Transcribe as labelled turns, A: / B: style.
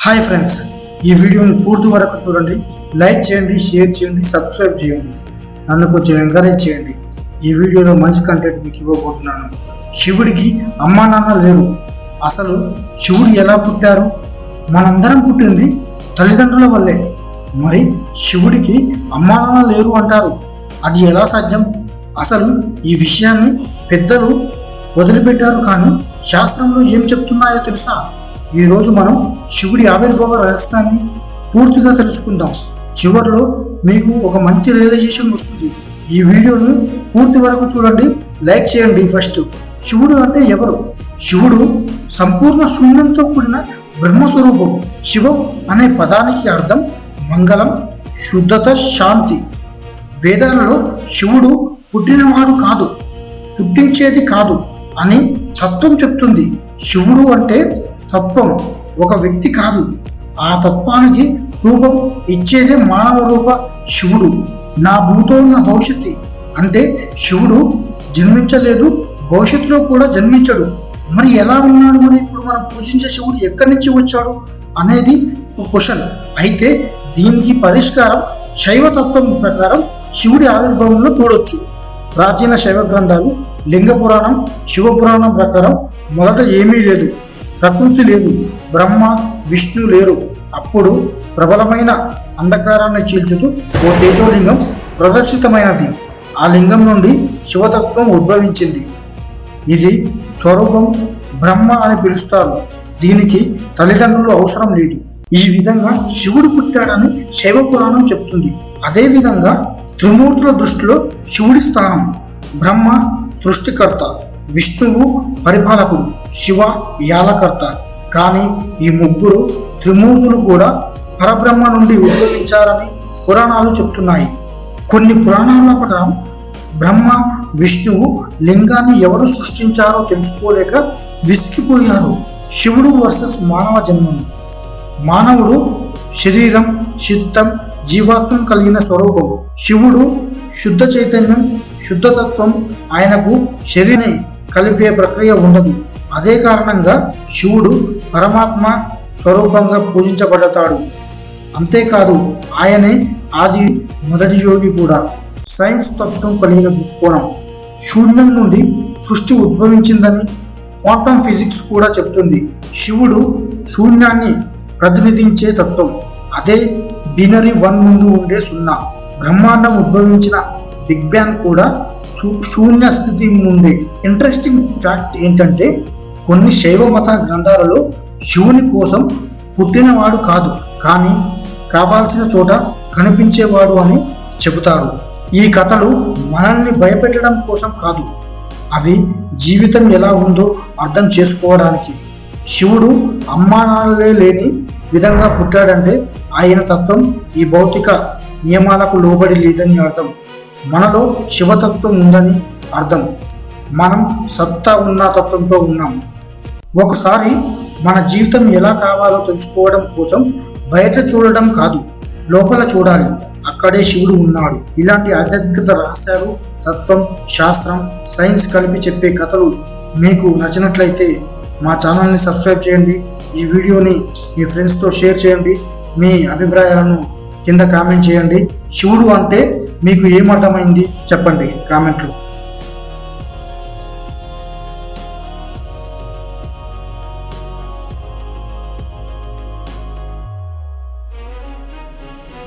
A: Hi friends, ఈ వీడియోని పూర్తి వరకు చూడండి. లైక్ చేయండి, షేర్ చేయండి, సబ్స్క్రైబ్ చేయండి. నన్ను కొంచెం ఎంకరేజ్ చేయండి. ఈ వీడియోలో మంచి కంటెంట్ మీకు ఇవ్వబోతున్నాను. శివుడికి అమ్మా నాన్న లేరు. అసలు శివుడు ఎలా పుట్టారు? మనందరం పుట్టింది తల్లిదండ్రుల వల్లే. మరి శివుడికి అమ్మా నాన్న లేరు అంటారు. అది ఎలా సాధ్యం? అసలు ఈ విషయాన్ని పెద్దలు వదిలిపెట్టారు, కానీ శాస్త్రంలో ఏం చెప్తున్నాయో తెలుసా? ఈరోజు మనం శివుడి ఆవిర్భావ రహస్యాన్ని పూర్తిగా తెలుసుకుందాం. చివరిలో మీకు ఒక మంచి రియలైజేషన్ వస్తుంది. ఈ వీడియోను పూర్తి వరకు చూడండి, లైక్ చేయండి. ఫస్ట్, శివుడు అంటే ఎవరు? శివుడు సంపూర్ణ శూన్యంతో కూడిన బ్రహ్మస్వరూపం. శివం అనే పదానికి అర్థం మంగళం, శుద్ధత, శాంతి. వేదాలలో శివుడు పుట్టినవాడు కాదు, పుట్టించేది కాదు అని తత్వం చెప్తుంది. శివుడు అంటే తత్వం, ఒక వ్యక్తి కాదు. ఆ తత్వానికి రూపం ఇచ్చేదే మానవ రూప శివుడు. నా భూతో ఉన్న భవిష్యత్తు అంటే శివుడు జన్మించలేదు, భవిష్యత్తులో కూడా జన్మించడు. మరి ఎలా ఉన్నాడు? మరి ఇప్పుడు మనం పూజించే శివుడు ఎక్కడి నుంచి వచ్చాడు అనేది ఒక క్వశ్చన్. అయితే దీనికి పరిష్కారం శైవతత్వం ప్రకారం శివుడి ఆవిర్భావంలో చూడొచ్చు. ప్రాచీన శైవ గ్రంథాలు లింగ పురాణం, శివపురాణం ప్రకారం మొదట ఏమీ లేదు, ప్రకృతి లేదు, బ్రహ్మ విష్ణు లేరు. అప్పుడు ప్రబలమైన అంధకారాన్ని చీల్చుతూ ఓ తేజోలింగం ప్రదర్శితమైనది. ఆ లింగం నుండి శివతత్వం ఉద్భవించింది. ఇది స్వరూపం బ్రహ్మ అని పిలుస్తారు. దీనికి తల్లిదండ్రులు అవసరం లేదు. ఈ విధంగా శివుడు పుట్టాడని శైవ పురాణం చెప్తుంది. అదేవిధంగా త్రిమూర్తుల దృష్టిలో శివుడి స్థానం బ్రహ్మ సృష్టికర్త, విష్ణువు పరిపాలకుడు, శివ యాలకర్త. కానీ ఈ ముగ్గురు త్రిమూర్తులు కూడా పరబ్రహ్మ నుండి ఉద్భవించారని పురాణాలు చెప్తున్నాయి. కొన్ని పురాణాల ప్రకారం బ్రహ్మ విష్ణువు లింగాన్ని ఎవరు సృష్టించారో తెలుసుకోలేక విసిగిపోయారు. శివుడు వర్సెస్ మానవ జన్మం. మానవుడు శరీరం, చిత్తం, జీవాత్మం కలిగిన స్వరూపం. శివుడు శుద్ధ చైతన్యం, శుద్ధతత్వం. ఆయనకు శరీరాన్ని కలిపే ప్రక్రియ ఉండదు. అదే కారణంగా శివుడు పరమాత్మ స్వరూపంగా పూజించబడతాడు. అంతేకాదు, ఆయనే ఆది మొదటి యోగి కూడా. సైన్స్ తత్వం కలిగిన దృక్కోణం. శూన్యం నుండి సృష్టి ఉద్భవించిందని క్వాంటమ్ ఫిజిక్స్ కూడా చెప్తుంది. శివుడు శూన్యాన్ని ప్రతినిధించే తత్వం. అదే బినరీ 1 ముందు ఉండే 0. బ్రహ్మాండం ఉద్భవించిన బిగ్ బ్యాంగ్ కూడా శూన్య స్థితి నుండి. ఇంట్రెస్టింగ్ ఫ్యాక్ట్ ఏంటంటే, కొన్ని శైవ మత గ్రంథాలలో శివుని కోసం పుట్టినవాడు కాదు, కానీ కావాల్సిన చోట కనిపించేవాడు అని చెబుతారు. ఈ కథలు మనల్ని భయపెట్టడం కోసం కాదు, అవి జీవితం ఎలా ఉందో అర్థం చేసుకోవడానికి. శివుడు అమ్మానాన్నలే లేని విధంగా పుట్టాడంటే ఆయన తత్వం ఈ భౌతిక నియమాలకు లోబడి లేదని అర్థం. మనలో శివతత్వం ఉందని అర్థం. మనం సత్తా ఉన్న తత్వంతో ఉన్నాం. ఒకసారి మన జీవితం ఎలా కావాలో తెలుసుకోవడం కోసం బయట చూడడం కాదు, లోపల చూడాలి. అక్కడే శివుడు ఉన్నాడు. ఇలాంటి ఆధ్యాత్మిక రహస్యాలు, తత్వం, శాస్త్రం, సైన్స్ కలిపి చెప్పే కథలు మీకు నచ్చినట్లయితే మా ఛానల్ని సబ్స్క్రైబ్ చేయండి. ఈ వీడియోని మీ ఫ్రెండ్స్తో షేర్ చేయండి. మీ అభిప్రాయాలను కింద కామెంట్ చేయండి. శివుడు అంటే మీకు ఏమర్థమైంది చెప్పండి కామెంట్లో.